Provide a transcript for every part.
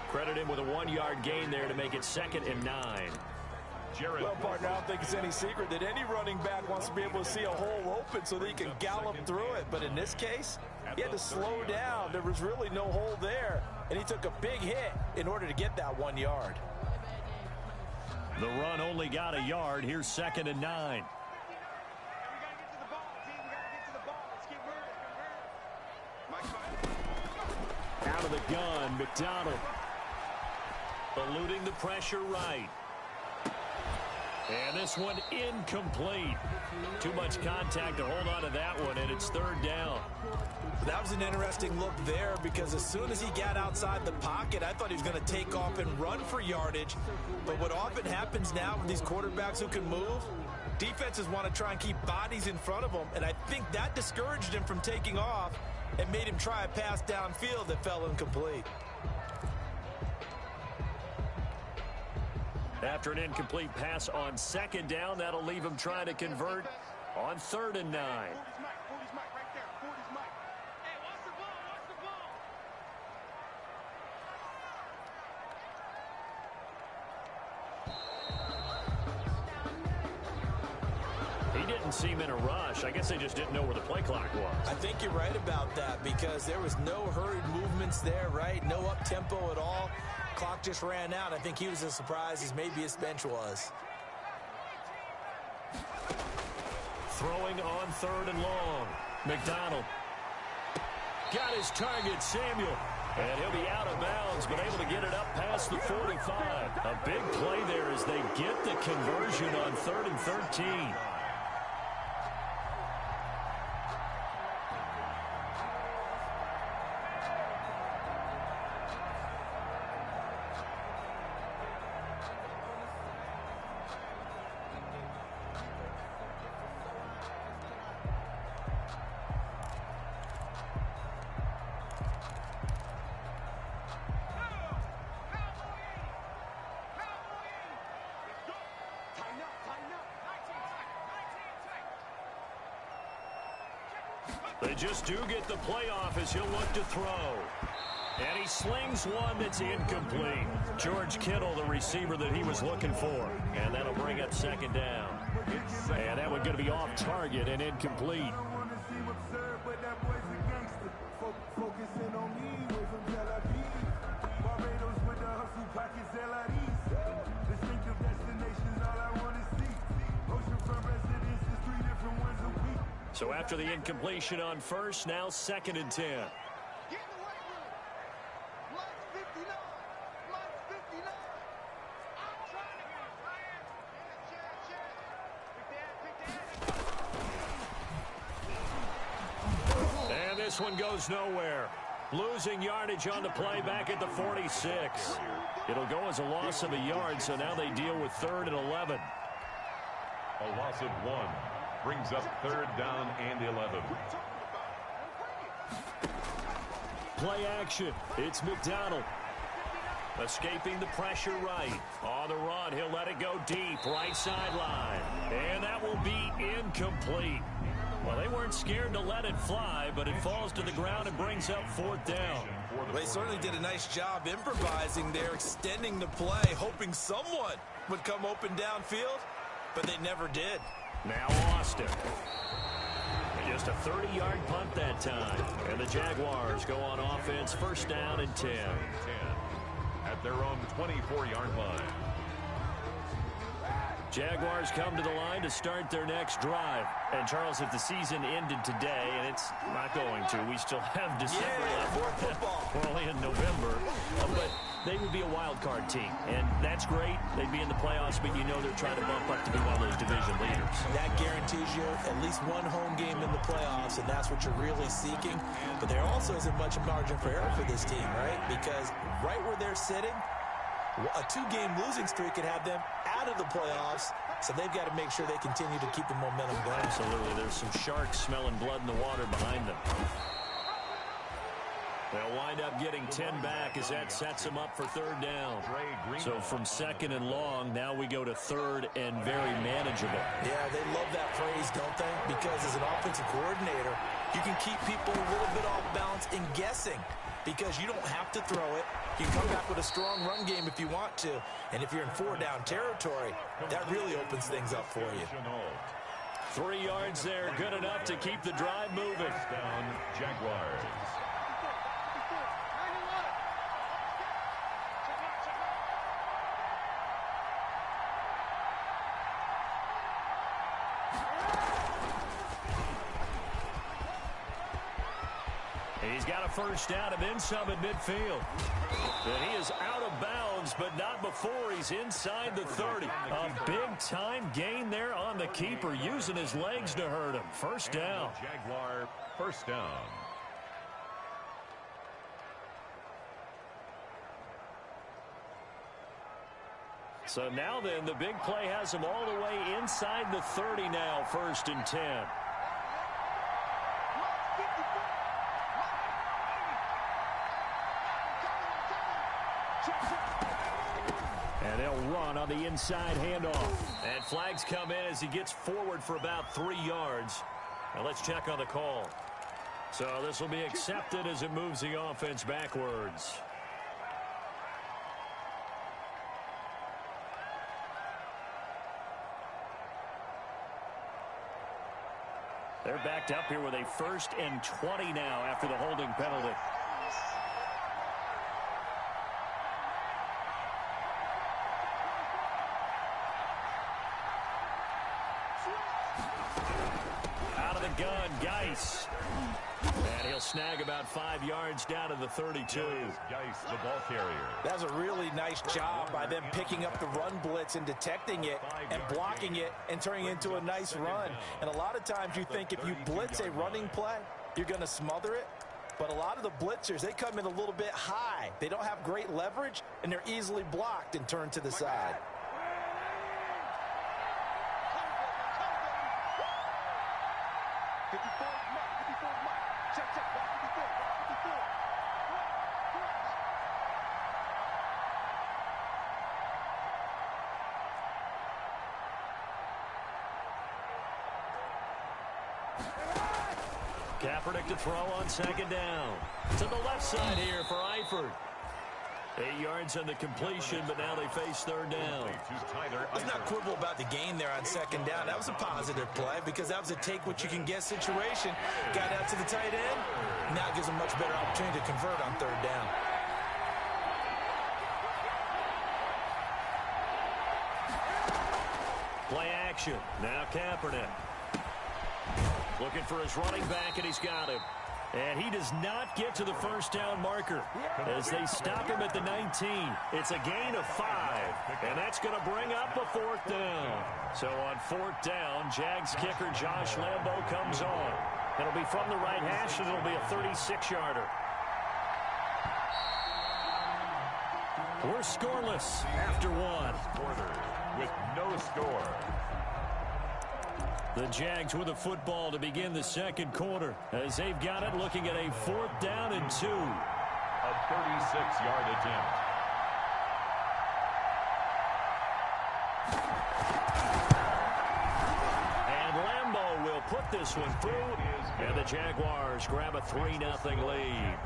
Credit him with a 1-yard gain there to make it 2nd and 9. Well, partner, I don't think it's any secret that any running back wants to be able to see a hole open so that he can gallop through it. But in this case, he had to slow down. There was really no hole there, and he took a big hit in order to get that 1 yard. The run only got a yard. Here's 2nd and 9. Out of the gun, McDonald. Eluding the pressure right. And this one incomplete. Too much contact to hold on to that one, and it's 3rd down. That was an interesting look there because as soon as he got outside the pocket, I thought he was going to take off and run for yardage. But what often happens now with these quarterbacks who can move, defenses want to try and keep bodies in front of them, and I think that discouraged him from taking off and made him try a pass downfield that fell incomplete. After an incomplete pass on 2nd down, that'll leave him trying to convert on 3rd and 9. He didn't seem in a rush. I guess they just didn't know where the play clock was. I think you're right about that because there was no hurried movements there, right? No up-tempo at all. Clock just ran out. I think he was as surprised as maybe his bench was. Throwing on 3rd and long. McDonald. Got his target, Samuel. And he'll be out of bounds, but able to get it up past the 45. A big play there as they get the conversion on 3rd and 13. They just do get the playoff as he'll look to throw. And he slings one that's incomplete. George Kittle, the receiver that he was looking for. And that'll bring up 2nd down. And that one going to be off target and incomplete. So after the incompletion on 1st, now 2nd and 10. And this one goes nowhere. Losing yardage on the play back at the 46. It'll go as a loss of a yard, so now they deal with 3rd and 11. A loss of 1. Brings up 3rd down and 11. Play action. It's McDonald. Escaping the pressure right. On the run, he'll let it go deep. Right sideline. And that will be incomplete. Well, they weren't scared to let it fly, but it falls to the ground and brings up 4th down. They certainly did a nice job improvising there, extending the play, hoping someone would come open downfield, but they never did. Now Austin. Just a 30-yard punt that time. And the Jaguars go on offense, 1st down and 10. At their own 24-yard line. Jaguars come to the line to start their next drive. And, Charles, if the season ended today, and it's not going to, we still have December left. More football. We're only in November. But they would be a wild card team. And that's great. They'd be in the playoffs, but you know they're trying to bump up to be one of those division leaders. That guarantees you at least one home game in the playoffs, and that's what you're really seeking. But there also isn't much margin for error for this team, right? Because right where they're sitting, a 2-game losing streak could have them out of the playoffs, so they've got to make sure they continue to keep the momentum going. Absolutely. There's some sharks smelling blood in the water behind them. They'll wind up getting 10 back as that sets them up for 3rd down. So from 2nd and long, now we go to 3rd and very manageable. Yeah, they love that phrase, don't they? Because as an offensive coordinator, you can keep people a little bit off balance and guessing because you don't have to throw it. You can come back with a strong run game if you want to. And if you're in 4-down territory, that really opens things up for you. 3 yards there, good enough to keep the drive moving. Down, Jaguars. He's got a first down and then some at midfield. And he is out of bounds, but not before he's inside the 30. A big-time gain there on the keeper, using his legs to hurt him. First down. Jaguar, first down. So now then, the big play has him all the way inside the 30 now, 1st and 10. And they'll run on the inside handoff. And flags come in as he gets forward for about 3 yards. Now let's check on the call. So this will be accepted as it moves the offense backwards. They're backed up here with a 1st and 20 now after the holding penalty. Out of the gun, Geis. And he'll snag about 5 yards down to the 32. Geis, the ball carrier. That's a really nice job by them picking up the run blitz and detecting it and blocking it and turning it into a nice run. And a lot of times you think if you blitz a running play, you're going to smother it. But a lot of the blitzers, they come in a little bit high. They don't have great leverage, and they're easily blocked and turned to the side. Kaepernick to throw on 2nd down. To the left side here for Eifert. 8 yards on the completion, but now they face 3rd down. Let's not quibble about the gain there on 2nd down. That was a positive play because that was a take-what-you-can-get situation. Got out to the tight end. Now it gives them much better opportunity to convert on 3rd down. Play action. Now Kaepernick. Looking for his running back, and he's got him. And he does not get to the 1st down marker as they stop him at the 19. It's a gain of 5, and that's going to bring up a 4th down. So on 4th down, Jags kicker Josh Lambo comes on. It'll be from the right hash, and it'll be a 36-yarder. We're scoreless after 1. With no score. The Jags with a football to begin the 2nd quarter as they've got it looking at a 4th down and 2. A 36-yard attempt. And Lambo will put this one through, and the Jaguars grab a 3-0 lead.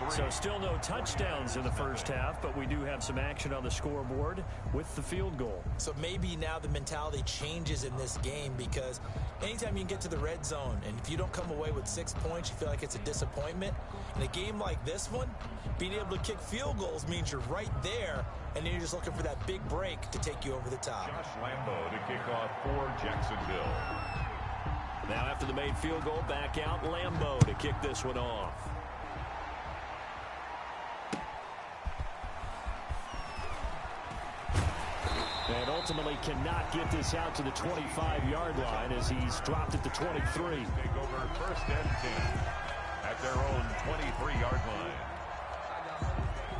So still no touchdowns in the first half, but we do have some action on the scoreboard with the field goal. So maybe now the mentality changes in this game because anytime you can get to the red zone and if you don't come away with 6 points, you feel like it's a disappointment. In a game like this one, being able to kick field goals means you're right there, and then you're just looking for that big break to take you over the top. Josh Lambo to kick off for Jacksonville. Now after the made field goal, back out Lambo to kick this one off. And ultimately cannot get this out to the 25-yard line as he's dropped at the 23. Take over 1st and 10 at their own 23-yard line.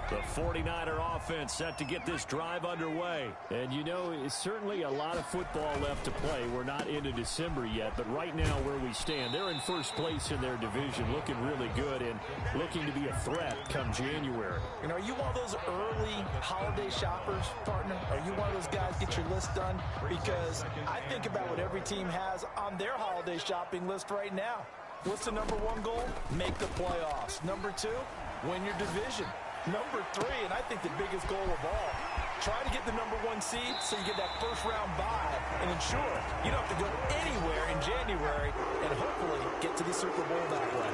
The 49er offense set to get this drive underway. And, you know, it's certainly a lot of football left to play. We're not into December yet, but right now where we stand, they're in 1st place in their division, looking really good and looking to be a threat come January. You know, are you one of those early holiday shoppers, partner? Are you one of those guys get your list done? Because I think about what every team has on their holiday shopping list right now. What's the number one goal? Make the playoffs. Number two, win your division. Number three, and I think the biggest goal of all, try to get the number one seed so you get that first-round bye and ensure you don't have to go anywhere in January and hopefully get to the Super Bowl that way.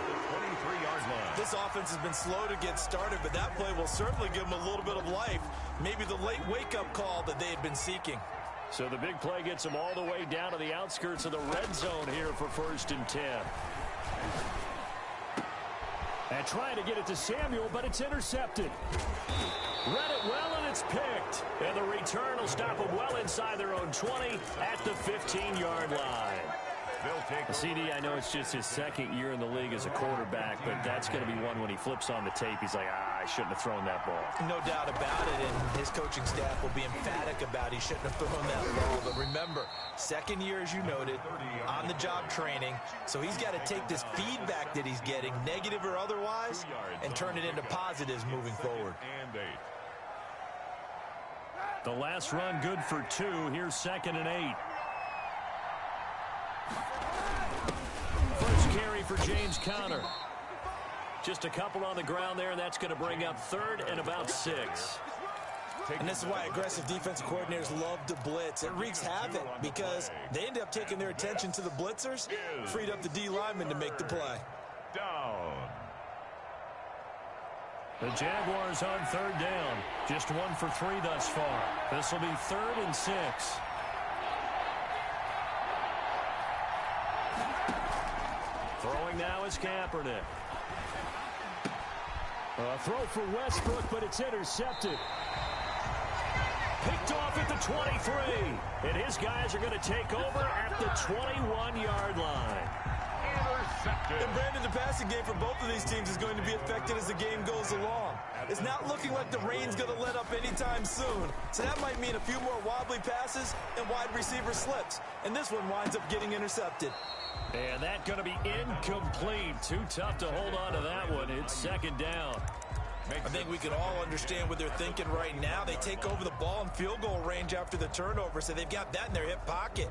23-yard line. This offense has been slow to get started, but that play will certainly give them a little bit of life. Maybe the late wake-up call that they had been seeking. So the big play gets them all the way down to the outskirts of the red zone here for 1st and 10. And trying to get it to Samuel, but it's intercepted. Read it well, and it's picked. And the return will stop them well inside their own 20 at the 15-yard line. CD, I know it's just his second year in the league as a quarterback, but that's going to be one when he flips on the tape. He's like, I shouldn't have thrown that ball. No doubt about it, and his coaching staff will be emphatic about he shouldn't have thrown that ball. But remember, second year, as you noted, on-the-job training, so he's got to take this feedback that he's getting, negative or otherwise, and turn it into positives moving forward. The last run good for 2. Here's 2nd and 8. First carry for James Conner. Just a couple on the ground there, and that's going to bring up 3rd and about 6. And this is why aggressive defensive coordinators love to blitz. It wreaks havoc because they end up taking their attention to the blitzers, freed up the D lineman to make the play. Down. The Jaguars on 3rd down. Just 1 for 3 thus far. This will be 3rd and 6. Throwing now is Kaepernick. A throw for Westbrook, but it's intercepted. Picked off at the 23. And his guys are going to take over at the 21-yard line. Intercepted. And Brandon, the passing game for both of these teams is going to be affected as the game goes along. It's not looking like the rain's going to let up anytime soon. So that might mean a few more wobbly passes and wide receiver slips. And this one winds up getting intercepted. And that's going to be incomplete. Too tough to hold on to that one. It's 2nd down. I think we can all understand what they're thinking right now. They take over the ball in field goal range after the turnover, so they've got that in their hip pocket.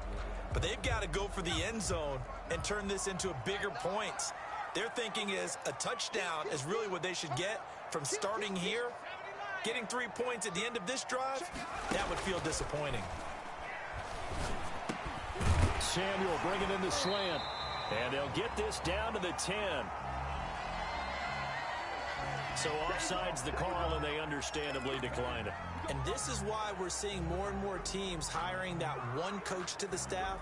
But they've got to go for the end zone and turn this into a bigger points. Their thinking is a touchdown is really what they should get from starting here. Getting 3 points at the end of this drive, that would feel disappointing. Samuel bringing in the slant. And they'll get this down to the 10. So offside's the call, and they understandably decline it. And this is why we're seeing more and more teams hiring that one coach to the staff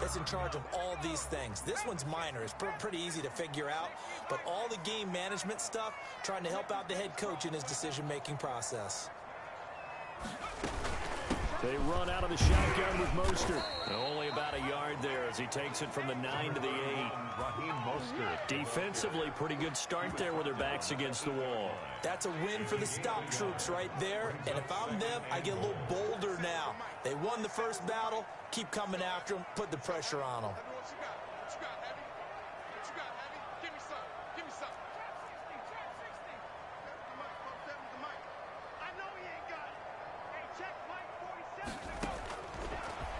that's in charge of all these things. This one's minor. It's pretty easy to figure out. But all the game management stuff, trying to help out the head coach in his decision-making process. They run out of the shotgun with Mostert. Only about a yard there as he takes it from the 9 to the 8. Raheem Mostert. Defensively, pretty good start there with their backs against the wall. That's a win for the stop troops right there. And if I'm them, I get a little bolder now. They won the first battle. Keep coming after them. Put the pressure on them.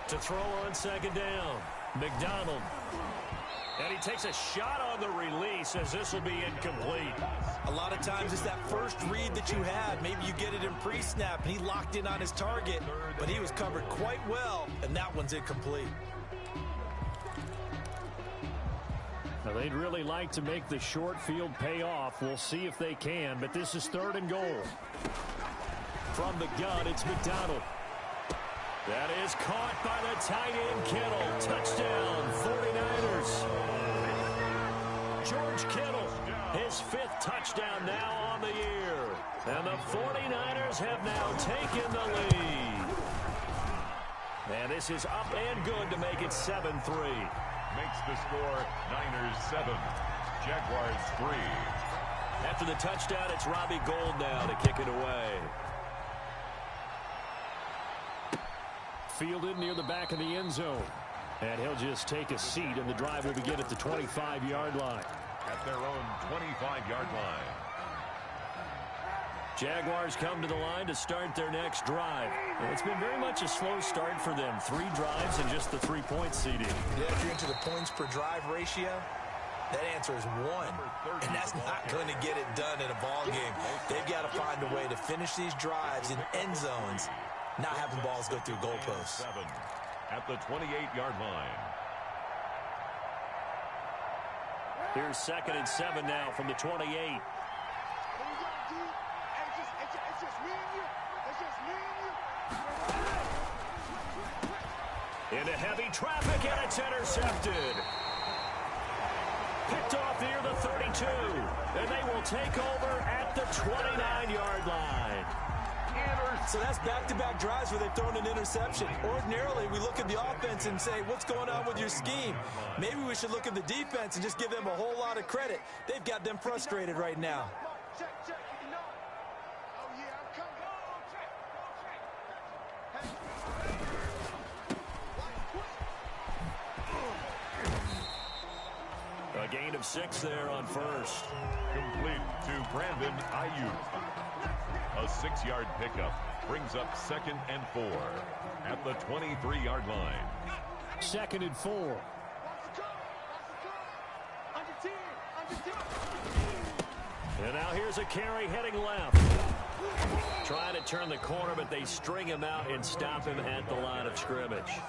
To throw on 2nd down, McDonald. And he takes a shot on the release as this will be incomplete. A lot of times it's that first read that you had. Maybe you get it in pre-snap, and he locked in on his target, but he was covered quite well, and that one's incomplete. Now, they'd really like to make the short field pay off. We'll see if they can, but this is 3rd and goal. From the gun, it's McDonald. That is caught by the tight end, Kittle. Touchdown, 49ers. George Kittle, his 5th touchdown now on the year. And the 49ers have now taken the lead. And this is up and good to make it 7-3. Makes the score Niners 7, Jaguars 3. After the touchdown, it's Robbie Gould now to kick it away. Fielded near the back of the end zone. And he'll just take a seat, and the drive will begin at the 25-yard line. At their own 25-yard line. Jaguars come to the line to start their next drive. And it's been very much a slow start for them. 3 drives and just the 3 points, CD. Yeah, if you're into the points per drive ratio, That answer is one, and that's not going to get it done in a ball game. They've got to find a way to finish these drives in end zones, not having balls go through goalposts. At the 28-yard line. Here's 2nd and 7 now from the 28. Into heavy traffic, and it's intercepted. Picked off near the 32, and they will take over at the 29-yard line. So that's back-to-back drives where they've thrown an interception. Ordinarily, we look at the offense and say, what's going on with your scheme? Maybe we should look at the defense and just give them a whole lot of credit. They've got them frustrated right now. A gain of 6 there on first. Complete to Brandon Ayuk. A 6-yard pickup brings up 2nd and 4 at the 23-yard line. 2nd and 4. And now here's a carry heading left. Trying to turn the corner, but they string him out and stop him at the line of scrimmage.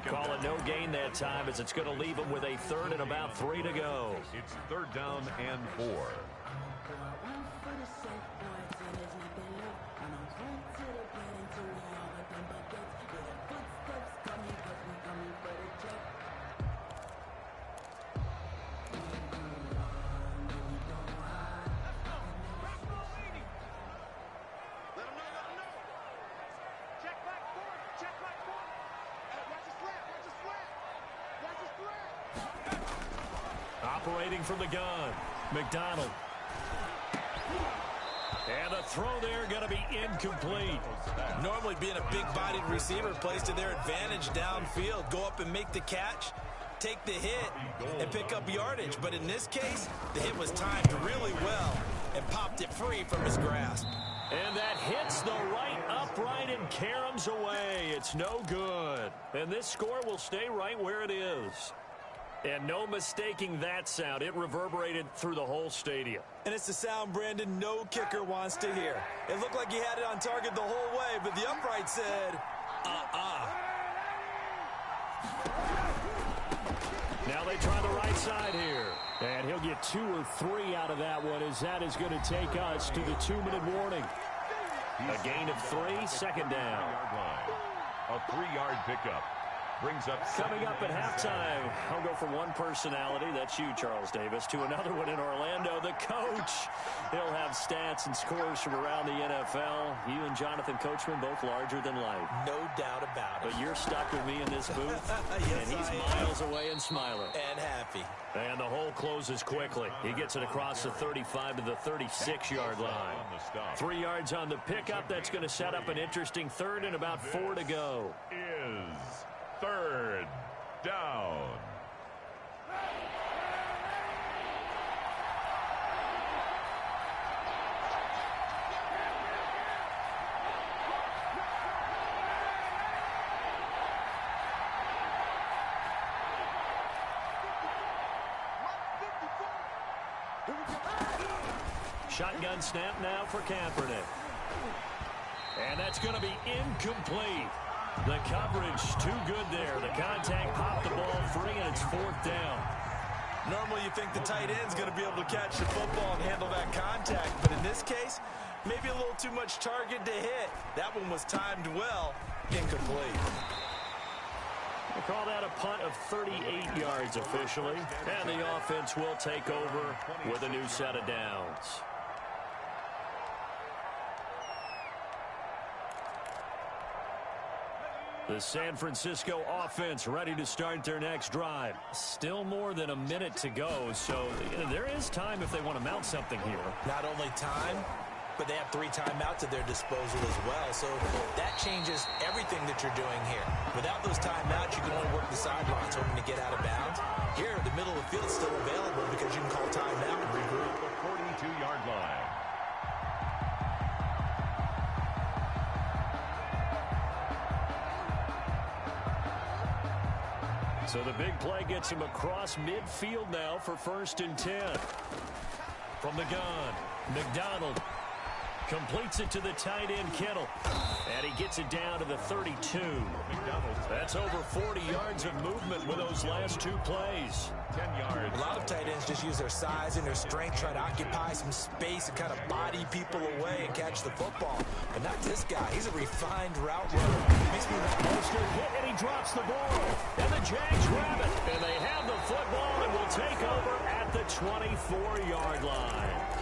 Call it no gain that time, as it's going to leave him with a 3rd and about 3 to go. It's 3rd down and 4. Operating from the gun, McDonald. And the throw there going to be incomplete. Normally being a big-bodied receiver plays to their advantage downfield. Go up and make the catch, take the hit, and pick up yardage. But in this case, the hit was timed really well and popped it free from his grasp. And that hits the right upright and caroms away. It's no good. And this score will stay right where it is. And no mistaking that sound. It reverberated through the whole stadium. And it's the sound, Brandon, no kicker wants to hear. It looked like he had it on target the whole way, but the upright said, Now they try the right side here. And he'll get 2 or 3 out of that one, as that is going to take us to the 2-minute warning. A gain of 3, 2nd down. A 3-yard pickup. Brings up coming up at halftime. I'll go from one personality, that's you, Charles Davis, to another one in Orlando, the coach. He'll have stats and scores from around the NFL. You and Jonathan Coachman both larger than life. No doubt about it. But you're stuck with me in this booth, yes, and he's miles away and smiling. And happy. And the hole closes quickly. He gets it across the 35 to the 36-yard line. 3 yards on the pickup. That's going to set up an interesting 3rd and about 4 to go. Is 3rd down. Shotgun snap now for Kaepernick. And that's going to be incomplete. The coverage too good there. The contact popped the ball free, and it's 4th down. Normally you think the tight end's going to be able to catch the football and handle that contact, but in this case, maybe a little too much target to hit. That one was timed well, incomplete. We'll call that a punt of 38 yards officially, and the offense will take over with a new set of downs. The San Francisco offense ready to start their next drive. Still more than a minute to go, so there is time if they want to mount something here. Not only time, but they have 3 timeouts at their disposal as well, so that changes everything that you're doing here. Without those timeouts, you can only work the sidelines hoping to get out of bounds. Here, the middle of the field is still available because you can call timeout and regroup. The 42-yard line. So the big play gets him across midfield now for 1st and 10. From the gun, McDonald completes it to the tight end, Kittle. And he gets it down to the 32. That's over 40 yards of movement with those last 2 plays. 10 yards. A lot of tight ends just use their size and their strength, try to occupy some space and kind of body people away and catch the football. But not this guy. He's a refined route runner. Makes me want Mostert hit, and he drops the ball. And the Jags grab it. And they have the football and will take over at the 24-yard line.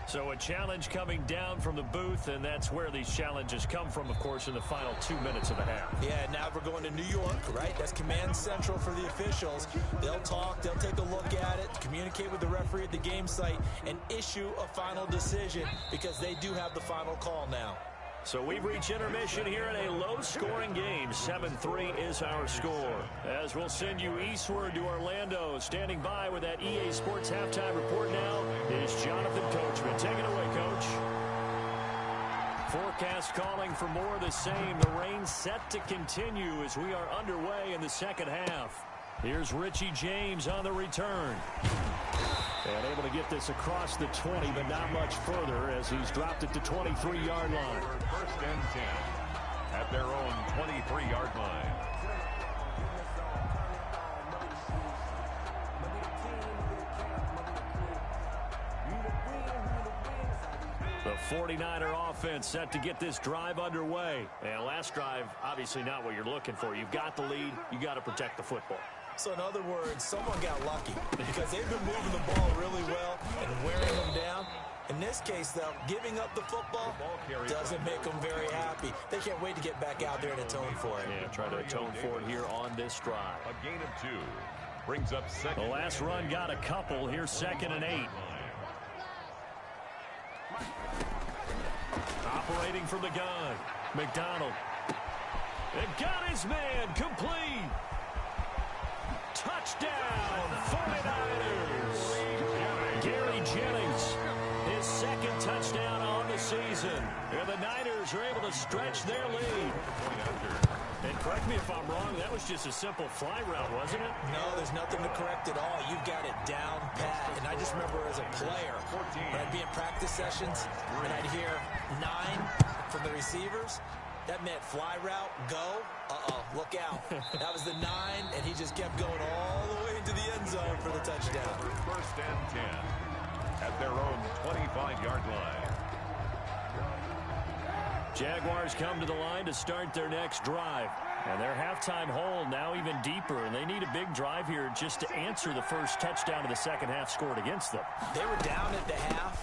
So a challenge coming down from the booth, and that's where these challenges come from, of course, in the final 2 minutes of the half. Yeah, now we're going to New York, right? That's command central for the officials. They'll talk, they'll take a look at it, communicate with the referee at the game site, and issue a final decision because they do have the final call now. So we've reached intermission here in a low-scoring game. 7-3 is our score. As we'll send you eastward to Orlando. Standing by with that EA Sports halftime report now is Jonathan Coachman. Take it away, Coach. Forecast calling for more of the same. The rain set to continue as we are underway in the second half. Here's Richie James on the return. And able to get this across the 20, but not much further as he's dropped it to 23-yard line. 1st and 10 at their own 23-yard line. The 49er offense set to get this drive underway. And last drive, obviously not what you're looking for. You've got the lead. You got to protect the football. So in other words, someone got lucky because they've been moving the ball really well and wearing them down. In this case, though, giving up the football doesn't make them very happy. They can't wait to get back out there and atone for it. Yeah, try to atone for it here on this drive. A gain of 2 brings up second. The last run got a couple. Here's 2nd and 8. Operating from the gun, McDonald. And got his man complete. Touchdown, 49ers. Gary Jennings, his 2nd touchdown on the season. And the Niners are able to stretch their lead. And correct me if I'm wrong, that was just a simple fly route, wasn't it? No, there's nothing to correct at all. You've got it down pat. And I just remember as a player, when I'd be in practice sessions, and I'd hear 9 from the receivers, that meant fly route, go, look out. That was the 9, and he just kept going all the way into the end zone for the touchdown. 1st and 10 at their own 25-yard line. Jaguars come to the line to start their next drive. And their halftime hole now even deeper, and they need a big drive here just to answer the first touchdown of the second half scored against them. They were down at the half.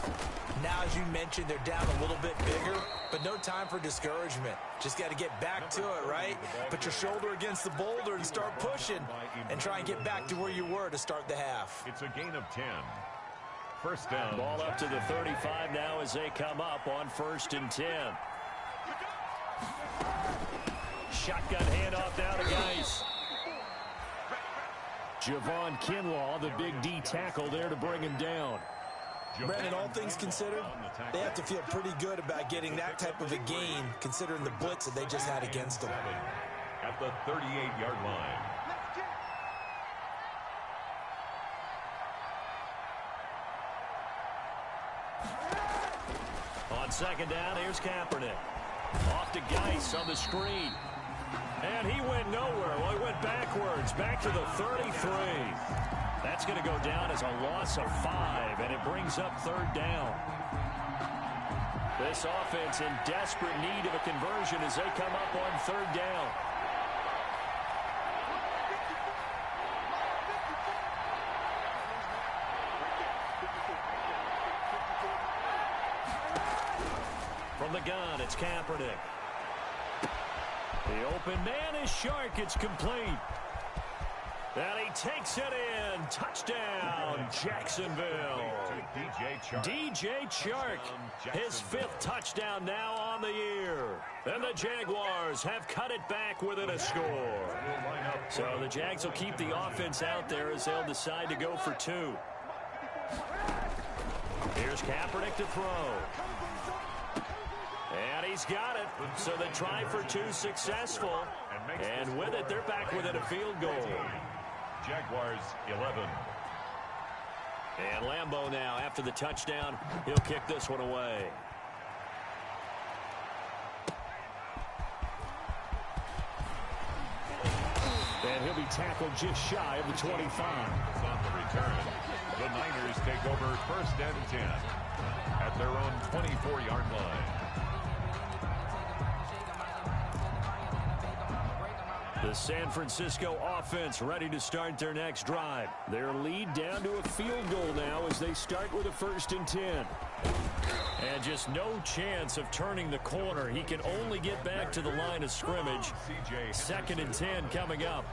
Now, as you mentioned, they're down a little bit bigger, but no time for discouragement. Just got to get back to it, right? Put your shoulder against the boulder and start pushing and try and get back to where you were to start the half. It's a gain of 10. 1st down. Ball up to the 35 now as they come up on 1st and 10. Shotgun handoff now to Geis. Javon Kinlaw, the big D tackle there to bring him down. Brandon, all things considered, they have to feel pretty good about getting that type of a gain, considering the blitz that they just had against them. At the 38-yard line. On 2nd down, here's Kaepernick. Off to Geis on the screen. And he went nowhere. Well, he went backwards, back to the 33. That's going to go down as a loss of 5, and it brings up 3rd down. This offense in desperate need of a conversion as they come up on 3rd down. From the gun, it's Kaepernick. The open man is Shark. It's complete. And he takes it in. Touchdown, Jacksonville. DJ Chark, his 5th touchdown now on the year. And the Jaguars have cut it back within a score. So the Jags will keep the offense out there as they'll decide to go for 2. Here's Kaepernick to throw. And he's got it. So the try for two successful. And with it, they're back within a field goal. Jaguars 11. And Lambeau now, after the touchdown, he'll kick this one away. And he'll be tackled just shy of the 25. On the return, the Niners take over 1st and 10 at their own 24-yard line. The San Francisco offense ready to start their next drive. Their lead down to a field goal now as they start with a 1st and 10. And just no chance of turning the corner. He can only get back to the line of scrimmage. 2nd and 10 coming up.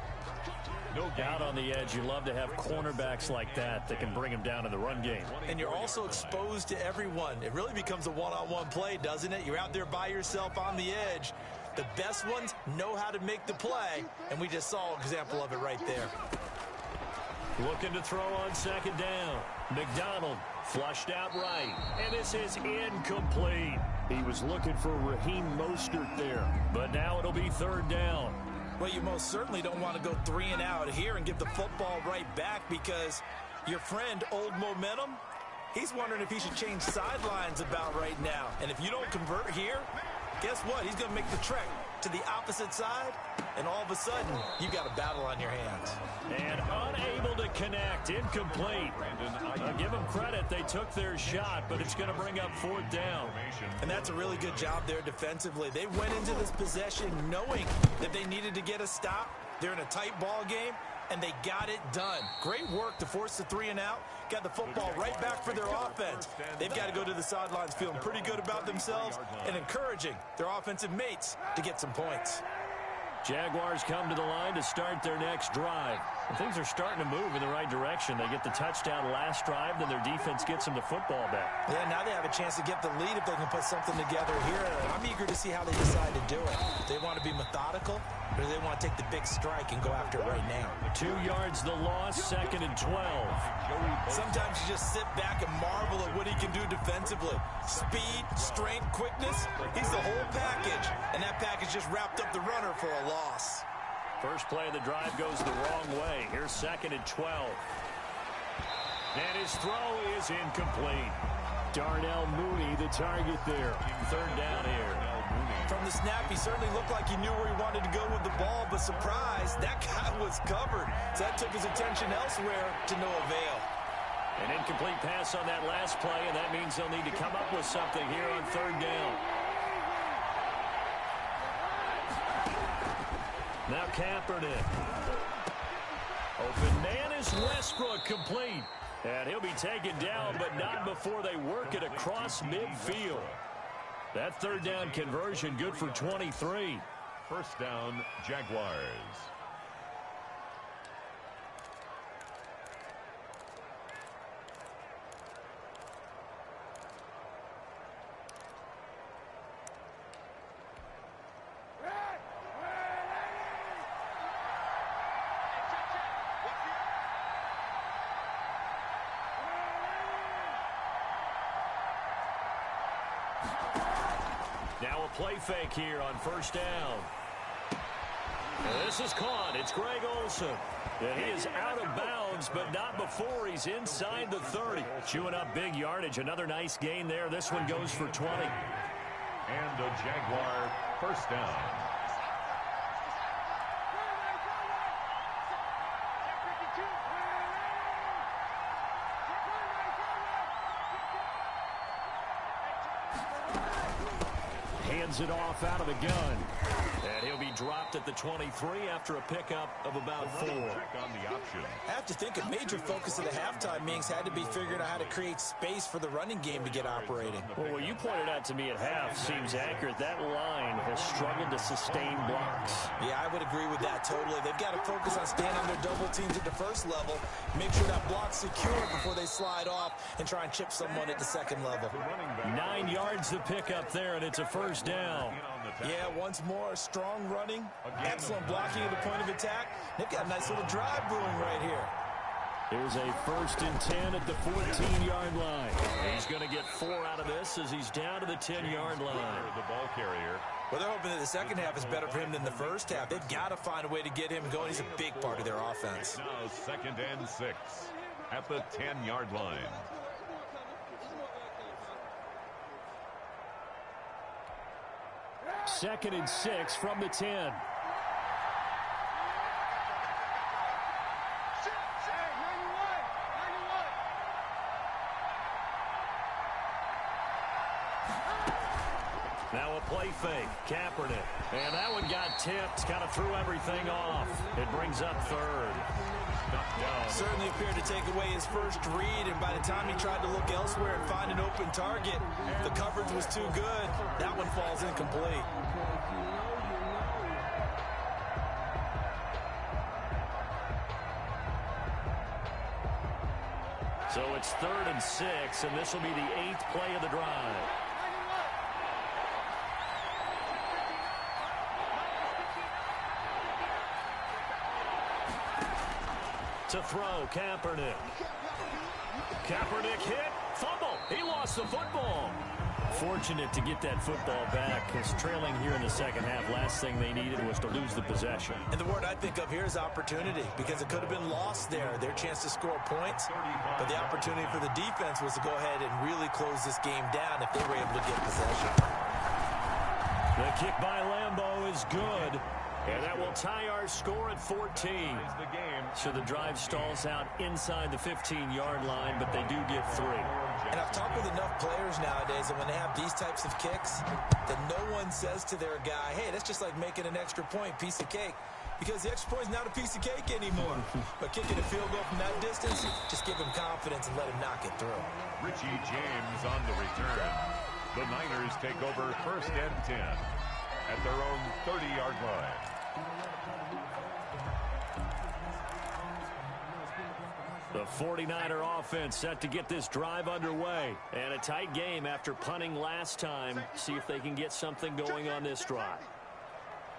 Out on the edge, you love to have cornerbacks like that can bring him down in the run game. And you're also exposed to everyone. It really becomes a one-on-one play, doesn't it? You're out there by yourself on the edge. The best ones know how to make the play, and we just saw an example of it right there. Looking to throw on 2nd down. McDonald flushed out right, and this is incomplete. He was looking for Raheem Mostert there, but now it'll be 3rd down. Well, you most certainly don't want to go 3 and out here and give the football right back because your friend, Old Momentum, he's wondering if he should change sidelines about right now. And if you don't convert here, guess what? He's going to make the trek to the opposite side, and all of a sudden, you've got a battle on your hands. And unable to connect, incomplete. I'll give them credit, they took their shot, but it's going to bring up 4th down. And that's a really good job there defensively. They went into this possession knowing that they needed to get a stop. They're in a tight ball game, and they got it done. Great work to force the 3 and out. Got the football right back for their offense. They've got to go to the sidelines feeling pretty good about themselves and encouraging their offensive mates to get some points. Jaguars come to the line to start their next drive. And things are starting to move in the right direction. They get the touchdown last drive, then their defense gets them the football back. Yeah, now they have a chance to get the lead if they can put something together here. I'm eager to see how they decide to do it. Do they want to be methodical, or do they want to take the big strike and go after it right now? 2 yards the loss, 2nd and 12. Sometimes you just sit back and marvel at what he can do defensively. Speed, strength, quickness, he's the whole package. And that package just wrapped up the runner for a loss. First play of the drive goes the wrong way. Here's 2nd and 12. And his throw is incomplete. Darnell Mooney, the target there. 3rd down here. From the snap, he certainly looked like he knew where he wanted to go with the ball, but surprise, that guy was covered. So that took his attention elsewhere to no avail. An incomplete pass on that last play, and that means they'll need to come up with something here on 3rd down. Now Kaepernick. Open man is Westbrook, complete. And he'll be taken down, but not before they work it across midfield. That 3rd down conversion good for 23. 1st down, Jaguars. Now a play fake here on 1st down. This is caught. It's Greg Olsen. And he is out of bounds, but not before he's inside the 30. Chewing up big yardage. Another nice gain there. This one goes for 20. And a Jaguar 1st down. Hands it off out of the gun. And he'll be dropped at the 23 after a pickup of about 4. I have to think a major focus of the halftime meetings had to be figuring out how to create space for the running game to get operating. Well, what you pointed out to me at half seems accurate. That line has struggled to sustain blocks. Yeah, I would agree with that totally. They've got to focus on staying under double teams at the 1st level, make sure that block's secure before they slide off and try and chip someone at the 2nd level. 9 yards to pick up there, and it's a 1st down. Yeah, once more, strong running, excellent blocking at the point of attack. They've got a nice little drive brewing right here. Here's a 1st and 10 at the 14-yard line. He's going to get 4 out of this as he's down to the 10-yard line. The ball carrier. Well, they're hoping that the second half is better for him than the first half. They've got to find a way to get him going. He's a big part of their offense. Now 2nd and 6 at the 10-yard line. Second and 6 from the 10. Now a play fake. Kaepernick. And that one got tipped. Kind of threw everything off. It brings up 3rd. Certainly appeared to take away his first read, and by the time he tried to look elsewhere and find an open target, the coverage was too good. That one falls incomplete. So it's 3rd and 6, and this will be the 8th play of the drive. To throw, Kaepernick. Kaepernick hit, fumble. He lost the football. Fortunate to get that football back, because trailing here in the second half, last thing they needed was to lose the possession. And the word I think of here is opportunity, because it could have been lost there, their chance to score points. But the opportunity for the defense was to go ahead and really close this game down if they were able to get possession. The kick by Lambeau is good. And that will tie our score at 14. So the drive stalls out inside the 15-yard line, but they do get 3. And I've talked with enough players nowadays that when they have these types of kicks, that no one says to their guy, hey, that's just like making an extra point, piece of cake. Because the extra point is not a piece of cake anymore. But kicking a field goal from that distance, just give him confidence and let him knock it through. Richie James on the return. The Niners take over 1st and 10 at their own 30-yard line. The 49er offense set to get this drive underway. And a tight game after punting last time. See if they can get something going on this drive.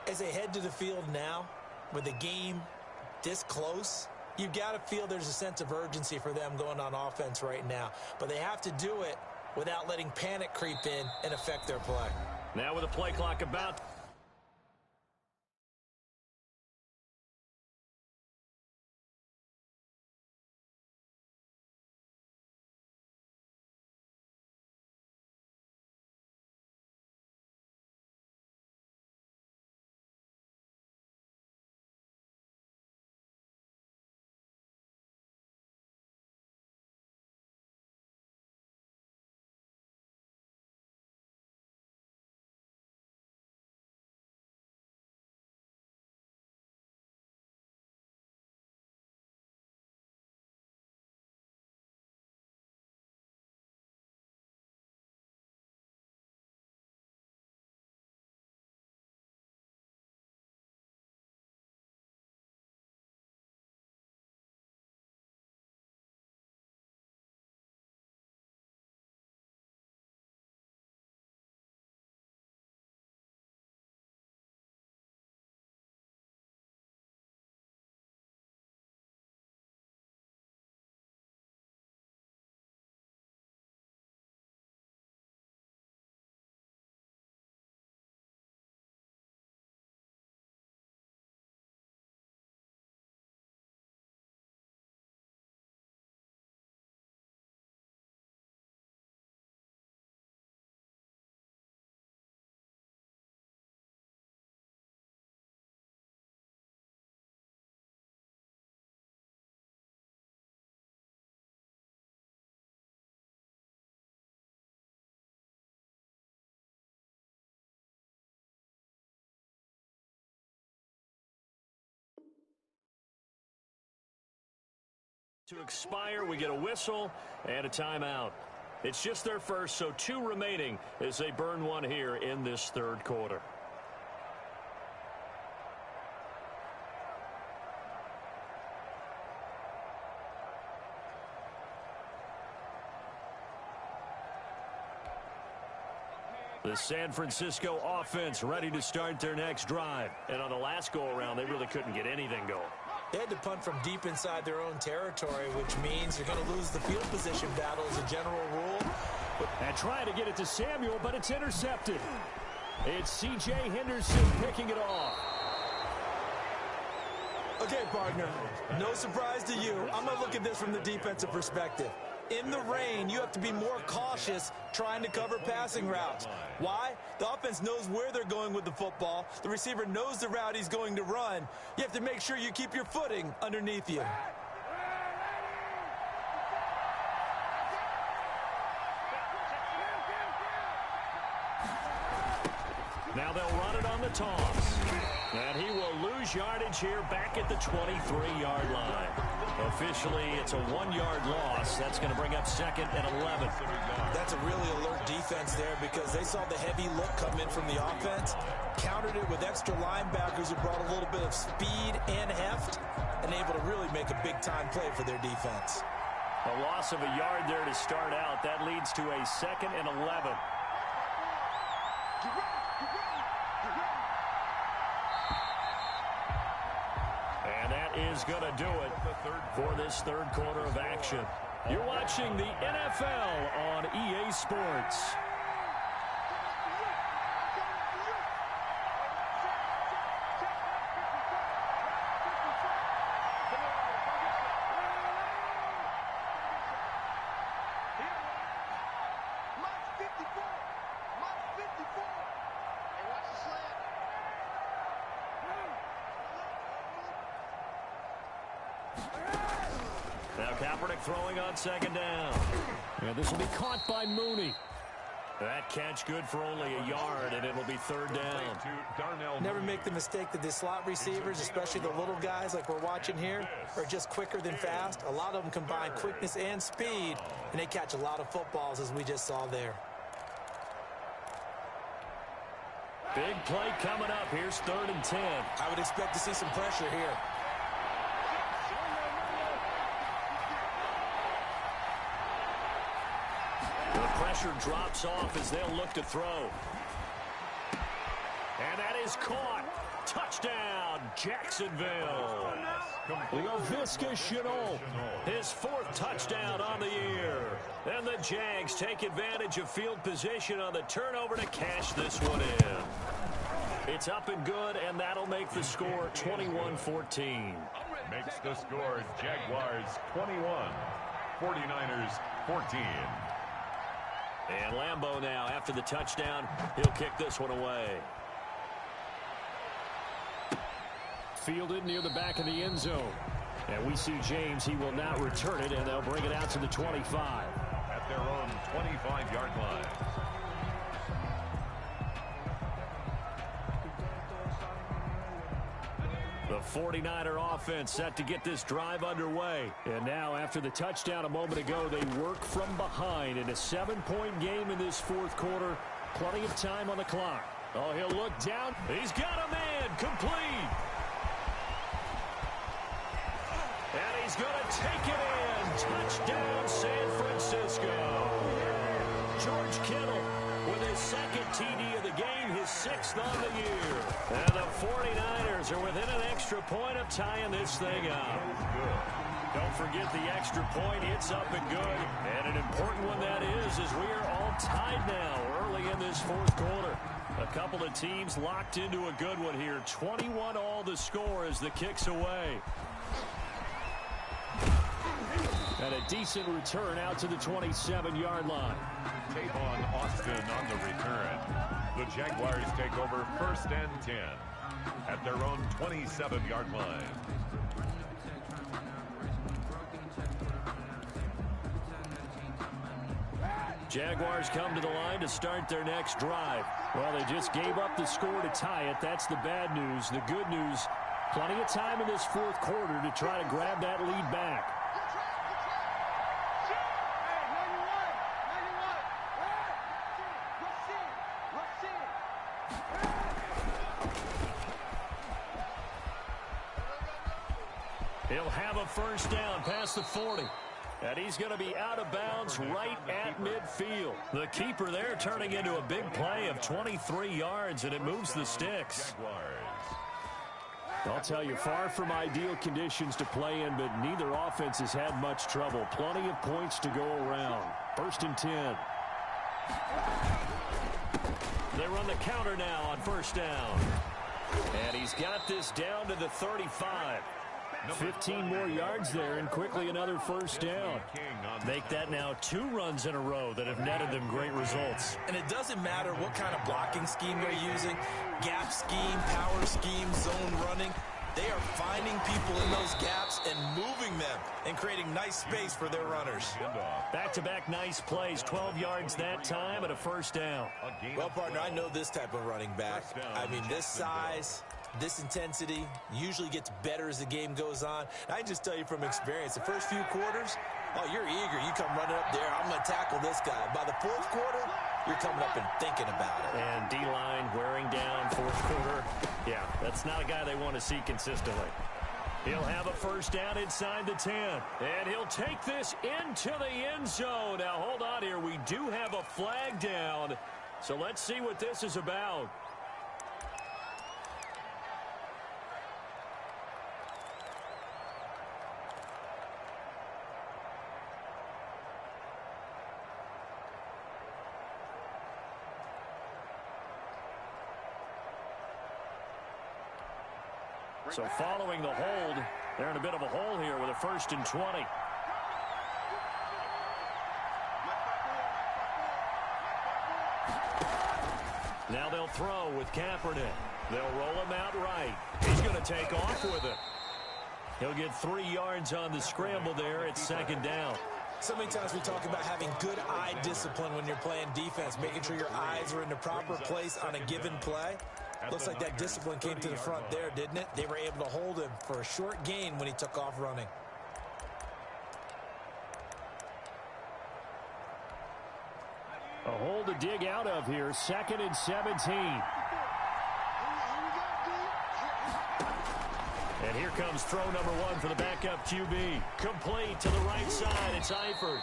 As they head to the field now, with the game this close, you've got to feel there's a sense of urgency for them going on offense right now. But they have to do it without letting panic creep in and affect their play. Now with a play clock about... To expire, we get a whistle and a timeout. It's just their first, so 2 remaining as they burn one here in this 3rd quarter. The San Francisco offense ready to start their next drive. And on the last go-around, they really couldn't get anything going. They had to punt from deep inside their own territory, which means you're going to lose the field position battle as a general rule. And trying to get it to Samuel, but it's intercepted. It's C.J. Henderson picking it off. Okay, partner, no surprise to you. I'm going to look at this from the defensive perspective. In the rain, you have to be more cautious trying to cover passing routes. Why? The offense knows where they're going with the football. The receiver knows the route he's going to run. You have to make sure you keep your footing underneath you. Now they'll run it on the toss. And he will lose yardage here back at the 23-yard line. Officially, it's a 1-yard loss. That's going to bring up 2nd and 11. That's a really alert defense there because they saw the heavy look come in from the offense, countered it with extra linebackers who brought a little bit of speed and heft, and able to really make a big-time play for their defense. A loss of a yard there to start out. That leads to a 2nd and 11. And that is going to do it for this third quarter of action. You're watching the NFL on EA Sports. Now Kaepernick throwing on 2nd down. And this will be caught by Mooney. That catch good for only a yard, and it'll be 3rd down. Never make the mistake that the slot receivers, especially the little guys like we're watching here, are just quicker than fast. A lot of them combine quickness and speed, and they catch a lot of footballs, as we just saw there. Big play coming up. Here's 3rd and 10. I would expect to see some pressure here. Pressure drops off as they'll look to throw. And that is caught. Touchdown, Jacksonville. Laviska Shenault, his 4th touchdown on the year. And the Jags take advantage of field position on the turnover to cash this one in. It's up and good, and that'll make the score 21-14. Makes the score Jaguars 21, 49ers 14. And Lambeau now, after the touchdown, he'll kick this one away. Fielded near the back of the end zone. And we see James, he will not return it, and they'll bring it out to the 25. At their own 25-yard line. The 49er offense set to get this drive underway. And now, after the touchdown a moment ago, they work from behind in a 7-point game in this 4th quarter. Plenty of time on the clock. Oh, he'll look down. He's got a man complete. And he's going to take it in. Touchdown, San Francisco. George Kittle with his 2nd TD of the game, his 6th on the year. And the 49ers are within an extra point of tying this thing up. Don't forget the extra point. It's up and good. And an important one that is, as we are all tied now early in this 4th quarter. A couple of teams locked into a good one here. 21 all the score as the kick's away. And a decent return out to the 27-yard line. Tavon Austin on the return. The Jaguars take over 1st and 10 at their own 27-yard line. Jaguars come to the line to start their next drive. Well, they just gave up the score to tie it. That's the bad news. The good news, plenty of time in this 4th quarter to try to grab that lead back. He'll have a 1st down past the 40. And he's going to be out of bounds right at midfield. The keeper there turning into a big play of 23 yards, and it moves the sticks. I'll tell you, far from ideal conditions to play in, but neither offense has had much trouble. Plenty of points to go around. 1st and 10. They run the counter now on 1st down. And he's got this down to the 35. 15 more yards there, and quickly another 1st down. Make that now 2 runs in a row that have netted them great results. And it doesn't matter what kind of blocking scheme they're using, gap scheme, power scheme, zone running. They are finding people in those gaps and moving them and creating nice space for their runners. Back-to-back nice plays, 12 yards that time and a 1st down. Well, partner, I know this type of running back. I mean, this size, this intensity usually gets better as the game goes on. And I just tell you from experience, the first few quarters, oh, you're eager. You come running up there, I'm going to tackle this guy. By the 4th quarter, you're coming up and thinking about it. And D-line wearing down 4th quarter. Yeah, that's not a guy they want to see consistently. He'll have a 1st down inside the 10. And he'll take this into the end zone. Now, hold on here. We do have a flag down. So let's see what this is about. So following the hold, they're in a bit of a hole here with a 1st and 20. Now they'll throw with Kaepernick. They'll roll him out right. He's going to take off with it. He'll get 3 yards on the scramble there. It's 2nd down. So many times we talk about having good eye discipline when you're playing defense, making sure your eyes are in the proper place on a given play. Looks like that discipline came to the front there, didn't it? They were able to hold him for a short gain when he took off running. A hole to dig out of here. 2nd and 17. And here comes throw number 1 for the backup QB. Complete to the right side. It's Eifert.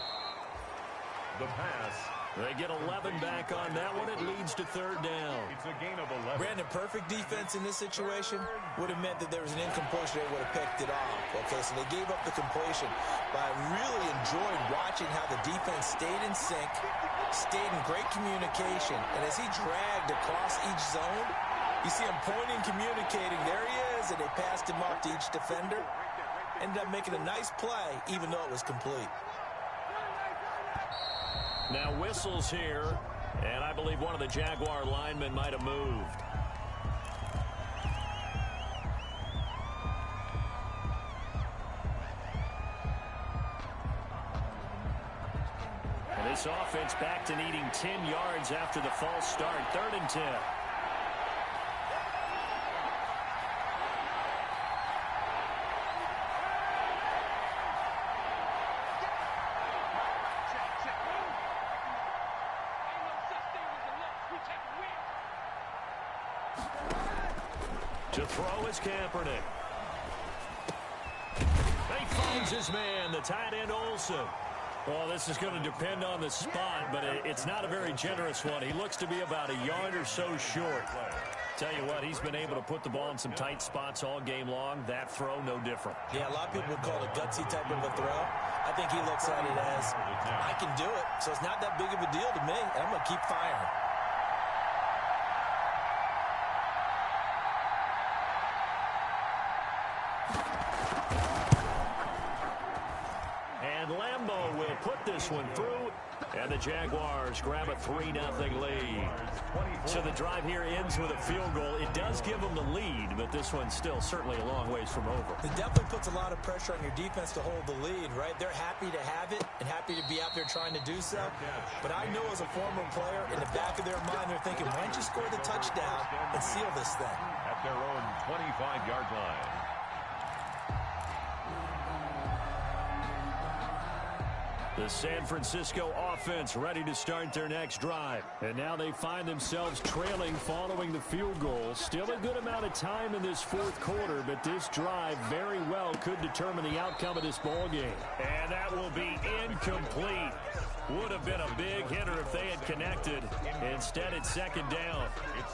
The pass. They get 11 back on that one. It leads to 3rd down. It's a gain of 11. Brandon, perfect defense in this situation would have meant that there was an incompletion. They would have picked it off. Okay, so they gave up the completion. But I really enjoyed watching how the defense stayed in sync, stayed in great communication. And as he dragged across each zone, you see him pointing, communicating. There he is, and they passed him off to each defender. Ended up making a nice play, even though it was complete. Now whistles here, and I believe one of the Jaguar linemen might have moved. And this offense back to needing 10 yards after the false start. 3rd and 10. To throw is Kaepernick. He finds his man, the tight end Olsen. Well, this is going to depend on the spot, but it's not a very generous one. He looks to be about a yard or so short. Tell you what, he's been able to put the ball in some tight spots all game long. That throw, no different. Yeah, a lot of people would call it a gutsy type of a throw. I think he looks at it as, I can do it, so it's not that big of a deal to me, and I'm going to keep firing. Put this one through, and the Jaguars grab a 3-0 lead. So the drive here ends with a field goal. It does give them the lead, but this one's still certainly a long ways from over. It definitely puts a lot of pressure on your defense to hold the lead, right? They're happy to have it and happy to be out there trying to do so. But I know as a former player, in the back of their mind, they're thinking, why don't you score the touchdown and seal this thing? At their own 25-yard line. The San Francisco offense ready to start their next drive. And now they find themselves trailing following the field goal. Still a good amount of time in this fourth quarter, but this drive very well could determine the outcome of this ball game. And that will be incomplete. Would have been a big hitter if they had connected. Instead, it's second down.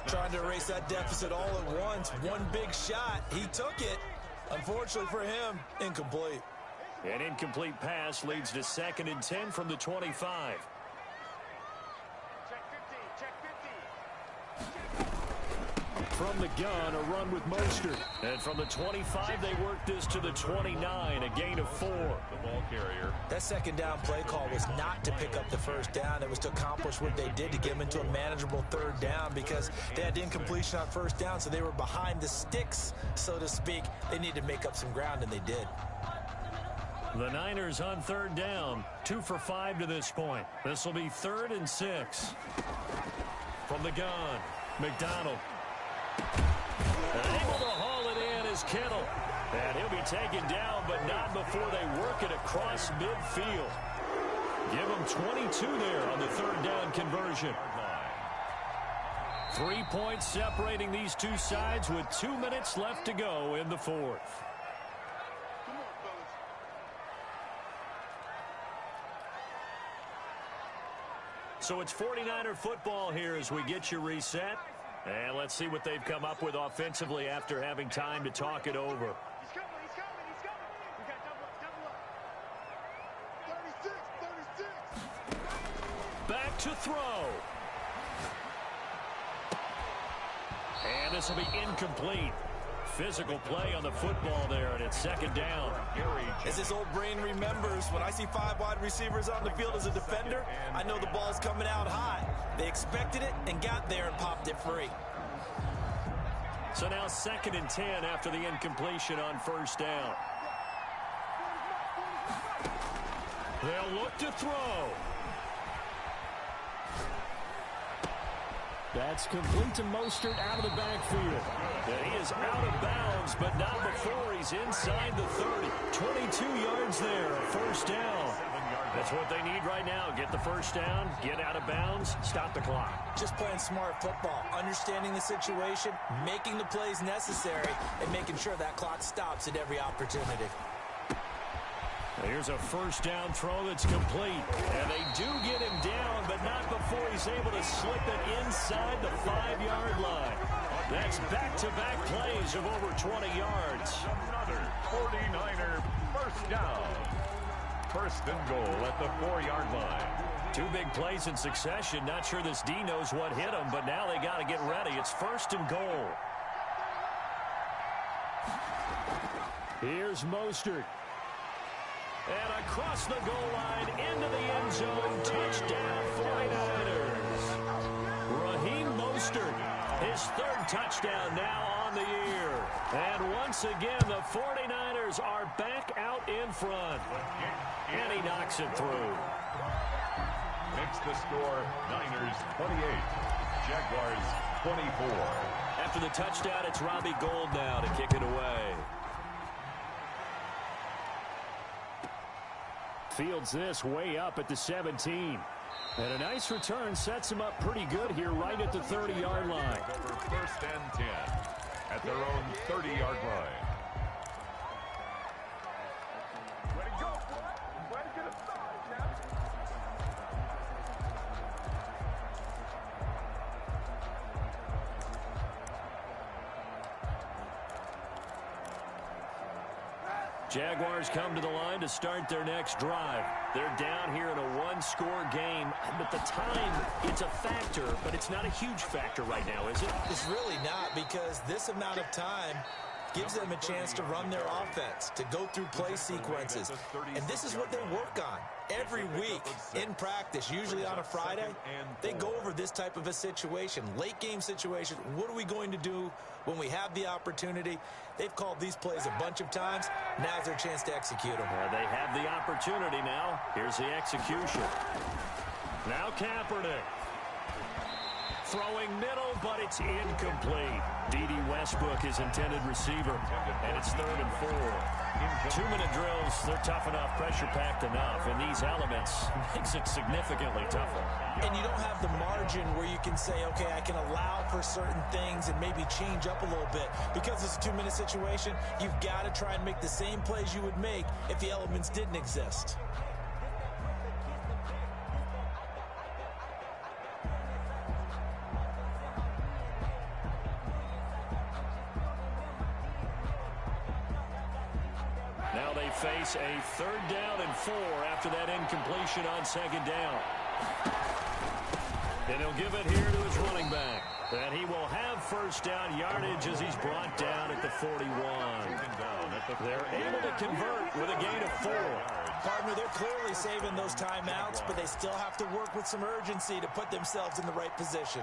Trying to erase that deficit all at once. One big shot. He took it. Unfortunately for him, incomplete. An incomplete pass leads to 2nd and 10 from the 25. From the gun, a run with Mostert. And from the 25, they work this to the 29, a gain of 4. The ball carrier. That second down play call was not to pick up the first down. It was to accomplish what they did to get them into a manageable third down because they had incompletion on first down, so they were behind the sticks, so to speak. They needed to make up some ground, and they did. The Niners on third down, 2 for 5 to this point. This will be 3rd and 6. From the gun, McDonald. Able to haul it in is Kittle. And he'll be taken down, but not before they work it across midfield. Give him 22 there on the third down conversion. 3 points separating these two sides with 2 minutes left to go in the fourth. So it's 49er football here as we get you reset. And let's see what they've come up with offensively after having time to talk it over. He's coming. We got double up. 36. Back to throw. And this will be incomplete. Physical play on the football there, and it's second down. As his old brain remembers, when I see 5 wide receivers on the field as a defender, I know the ball's coming out high. They expected it and got there and popped it free. So now 2nd and 10 after the incompletion on first down. They'll look to throw. That's complete to Mostert out of the backfield. And he is out of bounds, but not before he's inside the 30. 22 yards there, a first down. That's what they need right now. Get the first down, get out of bounds, stop the clock. Just playing smart football, understanding the situation, making the plays necessary, and making sure that clock stops at every opportunity. Here's a first down throw that's complete. And they do get him down, but not before he's able to slip it inside the 5-yard line. That's back-to-back plays of over 20 yards. Another 49er first down. First and goal at the 4-yard line. 2 big plays in succession. Not sure this D knows what hit him, but now they got to get ready. It's first and goal. Here's Mostert. And across the goal line into the end zone. Touchdown 49ers. Raheem Mostert, his 3rd touchdown now on the year. And once again, the 49ers are back out in front. And he knocks it through. Makes the score Niners 28, Jaguars 24. After the touchdown, it's Robbie Gould now to kick it away. Fields this way up at the 17. And a nice return sets him up pretty good here right at the 30-yard line. Over first and 10 at their own 30-yard line. Way to go, boy. Way to get a start, Cap. Jaguars come to the line to start their next drive. They're down here in a 1-score game. But the time, it's a factor, but it's not a huge factor right now, is it? It's really not, because this amount of time gives them a chance to run their offense, to go through play sequences. And this is what they work on every week in practice, usually on a Friday. They go over this type of a situation, late game situation. What are we going to do when we have the opportunity? They've called these plays a bunch of times. Now's their chance to execute them. They have the opportunity now. Here's the execution. Now Kaepernick. Throwing middle, but it's incomplete. D.D. Westbrook is intended receiver, and it's 3rd and 4. 2-minute drills, they're tough enough, pressure-packed enough, and these elements makes it significantly tougher. And you don't have the margin where you can say, okay, I can allow for certain things and maybe change up a little bit. Because it's a 2-minute situation, you've got to try and make the same plays you would make if the elements didn't exist. Now they face a 3rd down and 4 after that incompletion on 2nd down. And he'll give it here to his running back. And he will have 1st down yardage as he's brought down at the 41. They're able to convert with a gain of 4. Partner, they're clearly saving those timeouts, but they still have to work with some urgency to put themselves in the right position.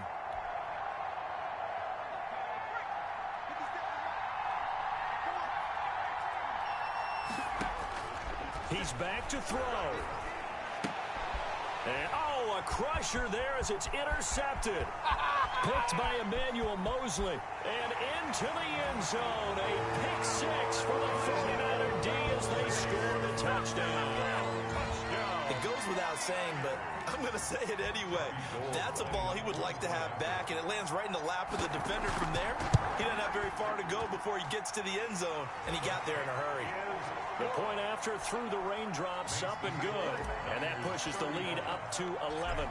He's back to throw. And, a crusher there as it's intercepted. Picked by Emmanuel Mosley. And into the end zone. A pick 6 for the 49er D as they score the touchdown. It goes without saying, but I'm going to say it anyway. That's a ball he would like to have back, and it lands right in the lap of the defender from there. He doesn't have very far to go before he gets to the end zone, and he got there in a hurry. The point after through the raindrops, up and good. And that pushes the lead up to 11.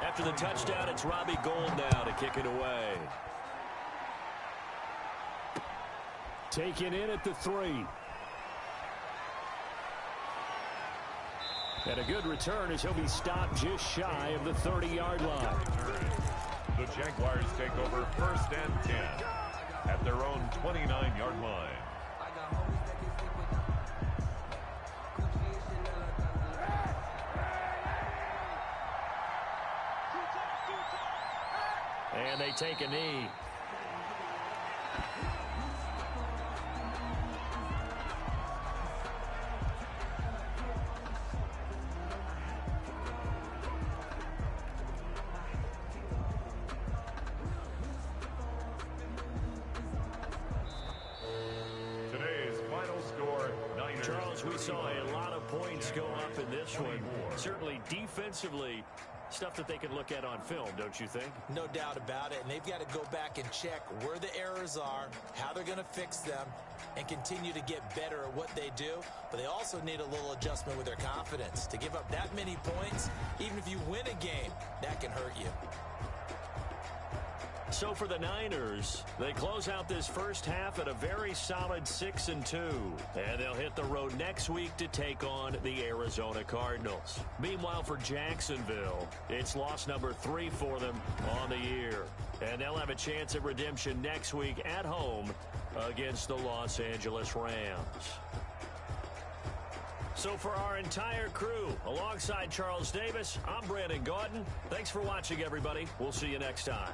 After the touchdown, it's Robbie Gould now to kick it away. Taken in at the 3. And a good return as he'll be stopped just shy of the 30-yard line. The Jaguars take over 1st and 10 at their own 29-yard line. And they take a knee. Today's final score, Niners. Charles, we saw a lot of points go up in this one. Certainly defensively, stuff that they can look at on film, don't you think? No doubt about it, and they've got to go back and check where the errors are, how they're going to fix them, and continue to get better at what they do. But they also need a little adjustment with their confidence. To give up that many points, even if you win a game, that can hurt you. So for the Niners, they close out this first half at a very solid 6-2. And they'll hit the road next week to take on the Arizona Cardinals. Meanwhile, for Jacksonville, it's loss number 3 for them on the year. And they'll have a chance at redemption next week at home against the Los Angeles Rams. So for our entire crew, alongside Charles Davis, I'm Brandon Gaudin. Thanks for watching, everybody. We'll see you next time.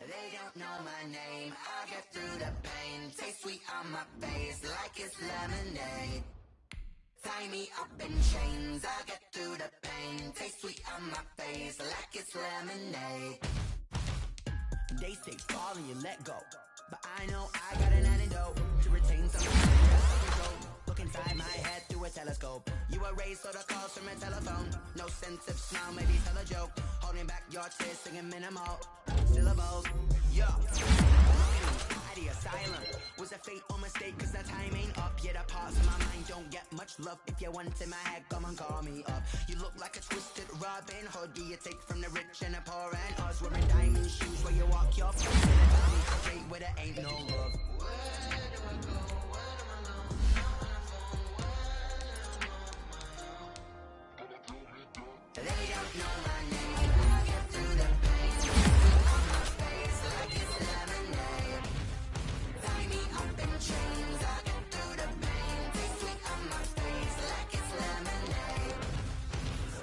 They don't know my name, I get through the pain. Taste sweet on my face like it's lemonade. Tie me up in chains, I get through the pain. Taste sweet on my face like it's lemonade. They say fall and you let go, but I know I got an antidote to retain some self-control. Look inside my head through a telescope. You erase all the calls from a telephone. No sense of smile, maybe tell a joke. Holding back your tears, singing minimal syllables. Yo, I daddy asylum. Was a fate or mistake, cause the time ain't up yet. The parts of my mind don't get much love. If you want in my head, come and call me up. You look like a twisted Robin Hood. Do you take from the rich and the poor and us? Wearing diamond shoes where you walk your foot in a Tommy straight where there ain't no love. They don't know my name. I get through the pain. On my face like it's lemonade. Tie me up in chains. I get through the pain. Taste sweet on my face like it's lemonade.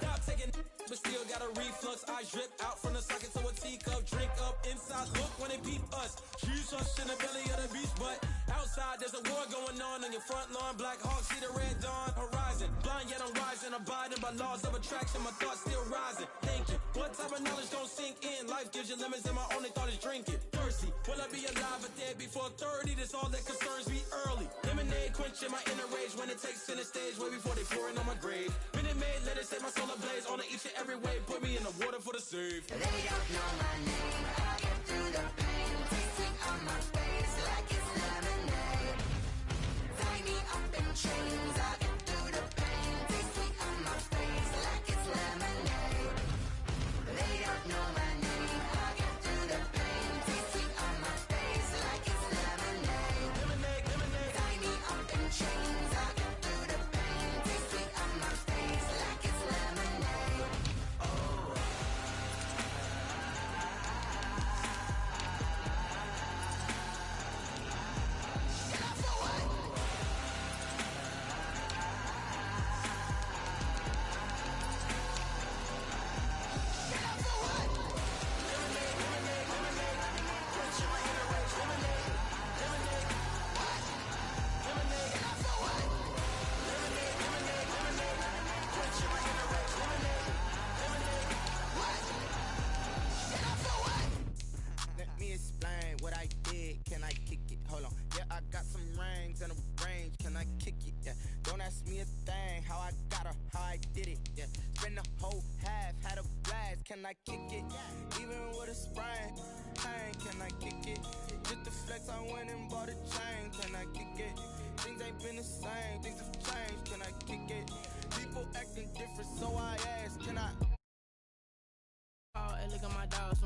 Stop taking but still got a reflux. I drip out from the socket to a teacup. Drink up inside. Look when they peep us. Shoes us in the belly of the beast, but outside there's a war going on your front lawn. Black Hawk see the red dawn horizon. Blind yet I'm rising, abiding by laws of attraction. My thoughts still rising, thinking what type of knowledge don't sink in? Life gives you lemons and my only thought is drinking. Thirsty, will I be alive or dead before 30? That's all that concerns me early. Lemonade quenching my inner rage when it takes center stage way before they pouring on my grave. Minute Maid, let it set my soul ablaze on each and every way. Put me in the water for the save. They don't know my name. I get through the pain. Taste sweet on my face like it's lemonade. Tie me up in chains. I get through the pain. Taste sweet on my face like it's lemonade. They don't know my name. I get through the pain. Taste sweet on my face like it's lemonade. Lemonade, lemonade. Tie me up in chains. I get through the pain. Taste sweet on my face like it's lemonade. Let me explain what I did. Can I kick it? Hold on. Yeah, I got some rings and a range. Can I kick it? Yeah. Don't ask me a thing. How I got her, how I did it. Yeah. Spend the whole half, had a blast. Can I kick it? Even with a sprain. Pain, can I kick it? Just the flex, I went and bought a chain. Can I kick it? Things ain't been the same. Things have changed. Can I kick it? People acting different, so I ask. Can I? Oh, hey, look at my dogs.